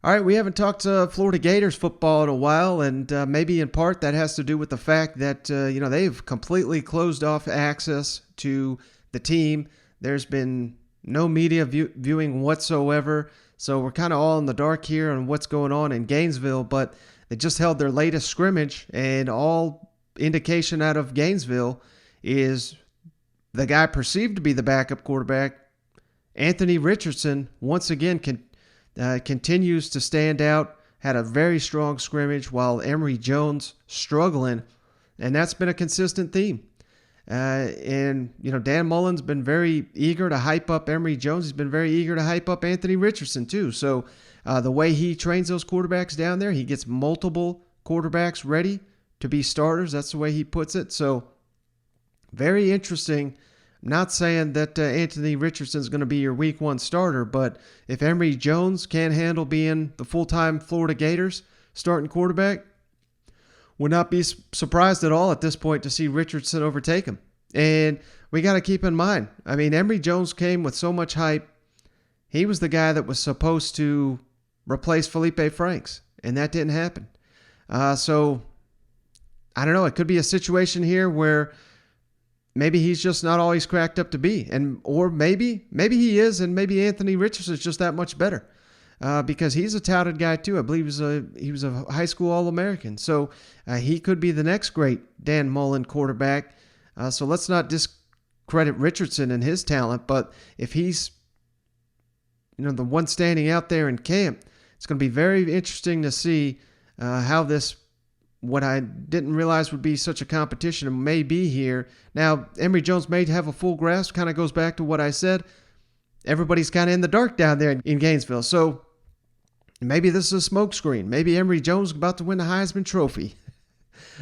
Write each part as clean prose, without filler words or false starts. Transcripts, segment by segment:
All right, we haven't talked Florida Gators football in a while, and maybe in part that has to do with the fact that they've completely closed off access to the team. There's been no media viewing whatsoever, so we're kind of all in the dark here on what's going on in Gainesville. But they just held their latest scrimmage, and all indication out of Gainesville is the guy perceived to be the backup quarterback, Anthony Richardson, once again continues to stand out. Had a very strong scrimmage while Emory Jones struggling, and that's been a consistent theme. Dan Mullen's been very eager to hype up Emory Jones. He's been very eager to hype up Anthony Richardson too. So the way he trains those quarterbacks down there, he gets multiple quarterbacks ready to be starters. That's the way he puts it. So very interesting. I'm not saying that Anthony Richardson is going to be your week one starter, but if Emory Jones can't handle being the full-time Florida Gators starting quarterback, would not be surprised at all at this point to see Richardson overtake him. And we got to keep in mind, I mean, Emory Jones came with so much hype. He was the guy that was supposed to replace Felipe Franks, and that didn't happen. So, I don't know. It could be a situation here where maybe he's just not all he's cracked up to be, or maybe he is, and maybe Anthony Richardson is just that much better, because he's a touted guy too. I believe he was a high school All-American, so he could be the next great Dan Mullen quarterback. So let's not discredit Richardson and his talent, but if he's the one standing out there in camp, it's going to be very interesting to see how this. What I didn't realize would be such a competition may be here. Now, Emory Jones may have a full grasp. Kind of goes back to what I said. Everybody's kind of in the dark down there in Gainesville. So maybe this is a smokescreen. Maybe Emory Jones is about to win the Heisman Trophy.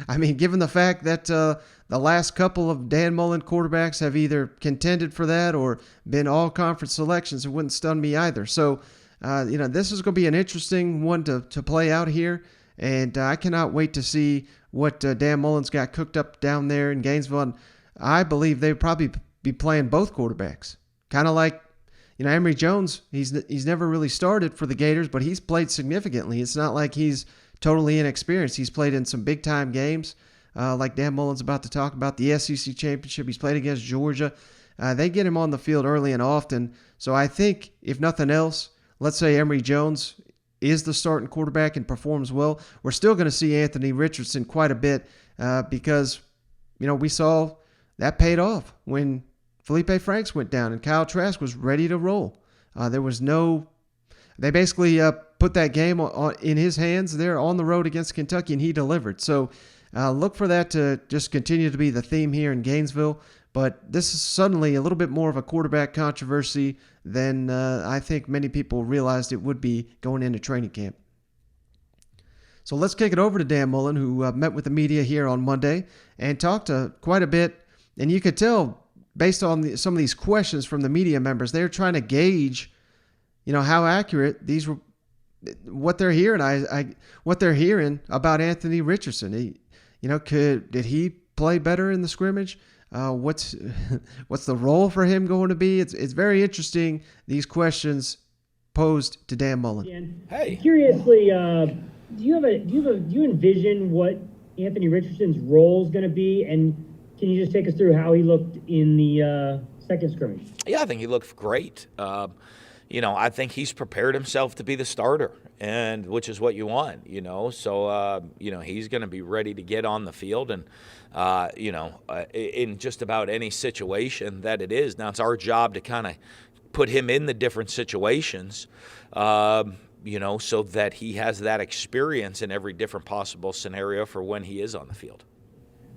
I mean, given the fact that the last couple of Dan Mullen quarterbacks have either contended for that or been all-conference selections, it wouldn't stun me either. So, this is going to be an interesting one to play out here. And I cannot wait to see what Dan Mullen's got cooked up down there in Gainesville. And I believe they'd probably be playing both quarterbacks. Kind of like, Emory Jones, he's never really started for the Gators, but he's played significantly. It's not like he's totally inexperienced. He's played in some big-time games, like Dan Mullen's about to talk about, the SEC Championship. He's played against Georgia. They get him on the field early and often. So I think, if nothing else, let's say Emory Jones is the starting quarterback and performs well, we're still going to see Anthony Richardson quite a bit because, we saw that paid off when Felipe Franks went down and Kyle Trask was ready to roll. They basically put that game in his hands there on the road against Kentucky, and he delivered. So look for that to just continue to be the theme here in Gainesville. But this is suddenly a little bit more of a quarterback controversy than I think many people realized it would be going into training camp. So let's kick it over to Dan Mullen, who met with the media here on Monday and talked quite a bit. And you could tell, based on some of these questions from the media members, they're trying to gauge, how accurate these were, what they're hearing. What they're hearing about Anthony Richardson. Did he play better in the scrimmage? What's the role for him going to be? It's very interesting, these questions posed to Dan Mullen. Hey, curiously, do you envision what Anthony Richardson's role is going to be, and can you just take us through how he looked in the second scrimmage? Yeah, I think he looked great. I think he's prepared himself to be the starter, and which is what you want, So, he's going to be ready to get on the field and, in just about any situation that it is. Now, it's our job to kind of put him in the different situations, so that he has that experience in every different possible scenario for when he is on the field.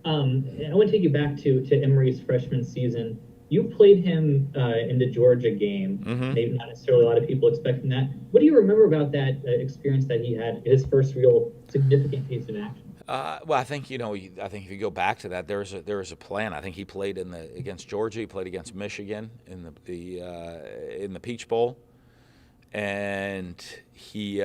I want to take you back to Emory's freshman season. You played him in the Georgia game. Mm-hmm. Maybe not necessarily a lot of people expecting that. What do you remember about that experience that he had, his first real significant piece of action? Well, I think if you go back to that, there was a plan. I think he played against Georgia. He played against Michigan in the Peach Bowl, and he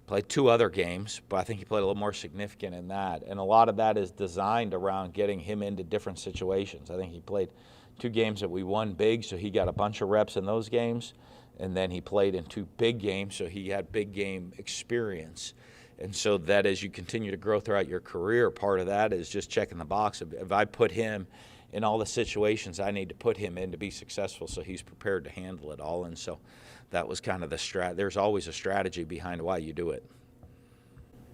played two other games, but I think he played a little more significant in that. And a lot of that is designed around getting him into different situations. I think he played two games that we won big, so he got a bunch of reps in those games. and then he played in 2 big games, so he had big game experience. And so that as you continue to grow throughout your career, part of that is just checking the box. If I put him in all the situations I need to put him in to be successful, so he's prepared to handle it all. And so that was kind of the there's always a strategy behind why you do it.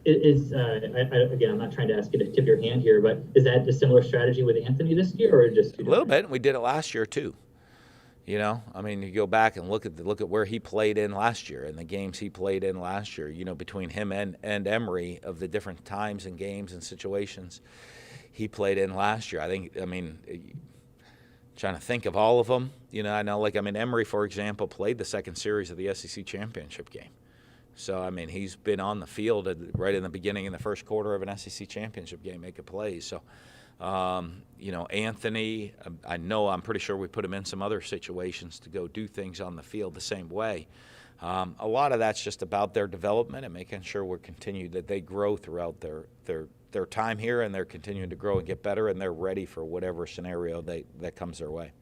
Again, I'm not trying to ask you to tip your hand here, but is that a similar strategy with Anthony this year, or just a little bit? We did it last year too. You know, I mean, you go back and look at where he played in last year and the games he played in last year. You know, between him and Emory, of the different times and games and situations he played in last year. Trying to think of all of them. You know, I know, Emory, for example, played the second series of the SEC championship game. So, I mean, he's been on the field right in the beginning, in the first quarter of an SEC championship game, making plays. So, you know, Anthony, I'm pretty sure we put him in some other situations to go do things on the field the same way. A lot of that's just about their development and making sure that they grow throughout their time here, and they're continuing to grow and get better, and they're ready for whatever scenario that comes their way.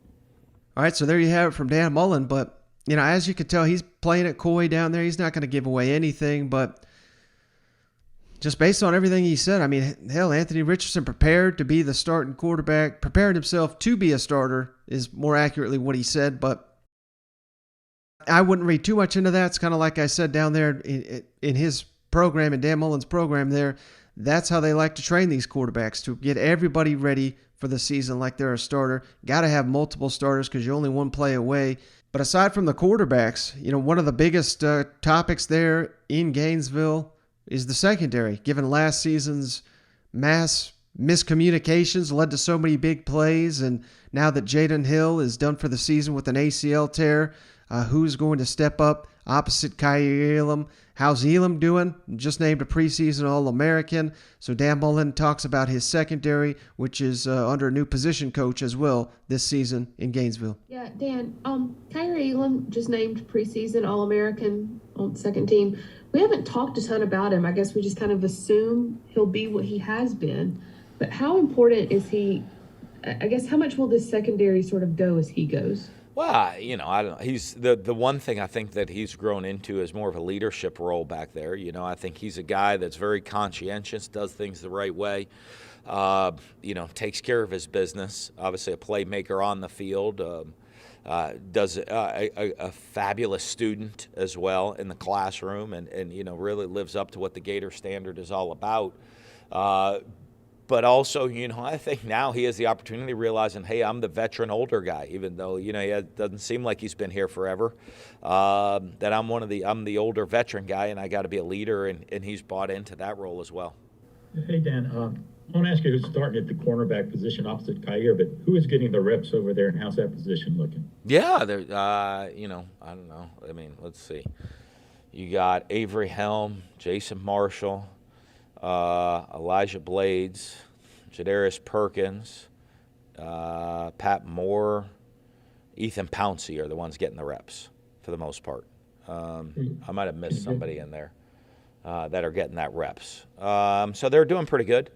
All right, so there you have it from Dan Mullen. But, you know, as you can tell, he's playing it coy down there. He's not going to give away anything, but just based on everything he said, I mean, hell, Anthony Richardson prepared to be the starting quarterback, prepared himself to be a starter is more accurately what he said, but I wouldn't read too much into that. It's kind of like I said down there in his program, in Dan Mullen's program there. That's how they like to train these quarterbacks, to get everybody ready for the season like they're a starter. Got to have multiple starters because you're only one play away. But aside from the quarterbacks, you know, one of the biggest topics there in Gainesville is the secondary, given last season's mass miscommunications led to so many big plays. And now that Jaden Hill is done for the season with an ACL tear, who's going to step up opposite Kaiir Elam? How's Elam doing? Just named a preseason All-American. So Dan Mullen talks about his secondary, which is under a new position coach as well this season in Gainesville. Yeah, Dan, Kaiir Elam just named preseason All-American on the second team. We haven't talked a ton about him. I guess we just kind of assume he'll be what he has been. But how important is he? I guess how much will this secondary sort of go as he goes? Well, you know, I don't know. He's the one thing I think that he's grown into is more of a leadership role back there. You know, I think he's a guy that's very conscientious, does things the right way, you know, takes care of his business. Obviously a playmaker on the field, does a fabulous student as well in the classroom, and you know, really lives up to what the Gator standard is all about. But also, you know, I think now he has the opportunity, realizing, hey, I'm the veteran older guy, even though, you know, he doesn't seem like he's been here forever. That I'm the older veteran guy, and I got to be a leader, and he's bought into that role as well. Hey, Dan, I want to ask you who's starting at the cornerback position opposite Kaiir, but who is getting the reps over there, and how's that position looking? Yeah, you know, I don't know. I mean, let's see. You got Avery Helm, Jason Marshall, Elijah Blades, Jadarius Perkins, Pat Moore, Ethan Pouncey are the ones getting the reps for the most part. I might have missed somebody in there that are getting that reps. So they're doing pretty good.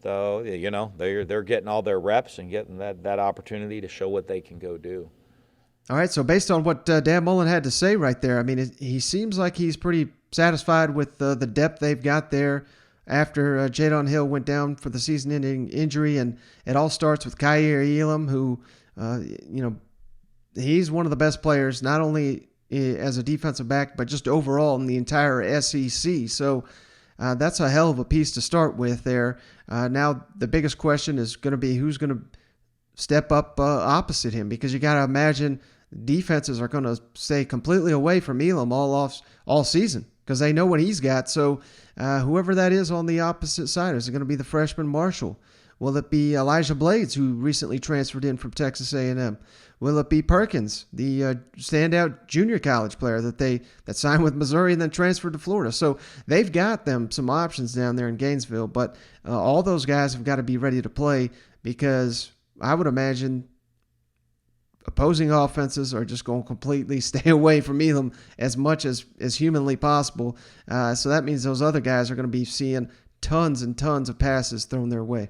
So, you know, they're getting all their reps and getting that opportunity to show what they can go do. All right, so based on what Dan Mullen had to say right there, I mean, he seems like he's pretty satisfied with the depth they've got there after Jaden Hill went down for the season-ending injury, and it all starts with Kaiir Elam, who, you know, he's one of the best players, not only as a defensive back, but just overall in the entire SEC. So that's a hell of a piece to start with there. Now the biggest question is going to be who's going to step up opposite him, because you got to imagine defenses are going to stay completely away from Elam all season, because they know what he's got. So whoever that is on the opposite side, is it going to be the freshman Marshall? Will it be Elijah Blades, who recently transferred in from Texas A&M? Will it be Perkins, the standout junior college player that signed with Missouri and then transferred to Florida? So they've got them some options down there in Gainesville, but all those guys have got to be ready to play, because I would imagine opposing offenses are just going to completely stay away from Elam as much as humanly possible. So that means those other guys are going to be seeing tons and tons of passes thrown their way.